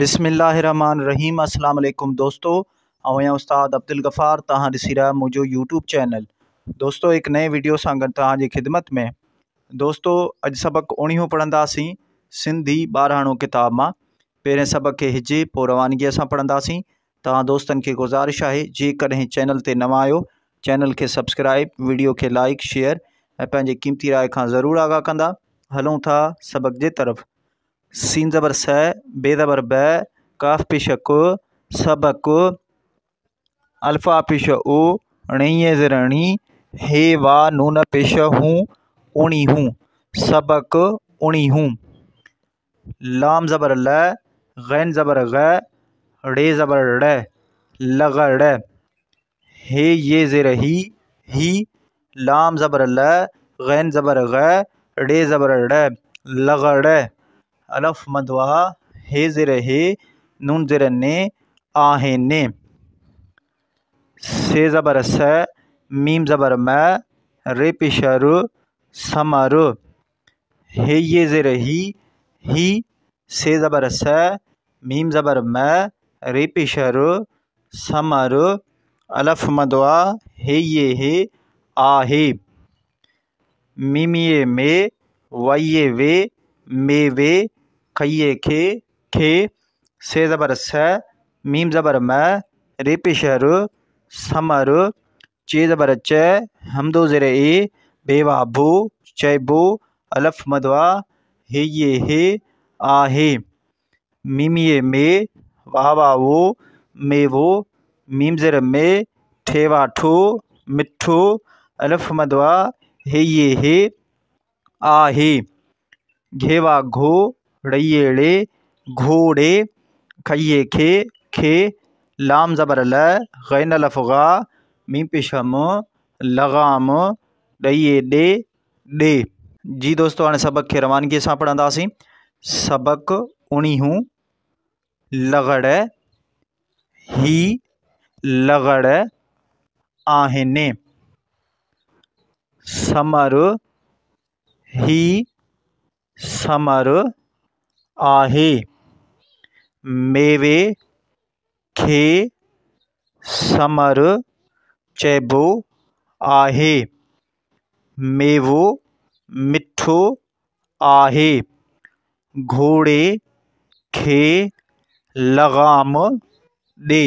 बिस्मिल्लाहिर्रहमानिर्रहीम। अस्सलाम वालेकुम दोस्तों, आउं उस्ताद अब्दुल गफ़ार। तव्हां ॾिसी रहिया मुंहिंजो यूट्यूब चैनल। दोस्तों, एक नए वीडियो सां गॾु तव्हांजी ख़िदमत में। दोस्तों, अॼु सबक़ 19 पढ़ंदासीं सिंधी ॿारहाणो किताब मां। पहिरें सबक़ खे हिजे पोइ रवानगीअ सां पढ़ंदासीं। तव्हां दोस्तनि खे गुज़ारिश आहे, जेकॾहिं चैनल ते नवां आहियो, चैनल खे सब्सक्राइब, वीडियो खे लाइक, शेयर ऐं पंहिंजी क़ीमती राय खां ज़रूरु आगाह कंदा। हलूं था सबक़ जे तरफ़। सीन ज़बर स, बे ज़बर ब, काफ पेश क, सबक, अल्फा पेश ओ, णीअ ज़ेर णी, हे वा नून पेश हूँ, उणिहूं, सबक उणिहूं। लाम ज़बर ल, गैन ज़बर ग, ड़े ज़बर ड़, लगड़। हे ये ज़ेर ही, लाम ज़बर ल, गैन ज़बर ग, ड़े ज़बर ड़, लगड़। अलफ मदवा, हे ज़ेर हे, नून ज़ेर ने, आहे ने। से ज़बर स, मीम ज़बर म, रे पेश र, समर। हे ये ज़ेर ही, से ज़बर स, मीम ज़बर म, रे पेश र, समर। अलफ मदवा, हे ये हे, आहे। मीमिए में, वाइए वे, मेवे, खइए खे। से ज़बर स, मीम ज़बर म, रे पेश र, समर। चे ज़बर च, हमदो ज़ेर ए, बेवा बो, चैबो। अलफ मदवा, हे ये हे, आहे। मीमिए में, वावा वो, मेवो, मीम ज़ेर में, ठेवा ठो, मिठो। अलफ मदवा, हे ये हे, आहे। घेवा घो, ड़इए ड़े, घोड़े। खइए खे। लाम ज़बर ल, गैन अलफ गा, मीम पेश म, लगाम, ड़इए ॾे, ॾे। जी दोस्तों, हाणे सबक़ खे रवानगीअ सां पढ़ंदासीं। सबक 19। लगड़, ही लगड़ आहिनि। समर, ही समर आहे। मेवे खे समर चइबो आहे। मेवो मिठो आहे। घोड़े खे लगाम ॾे।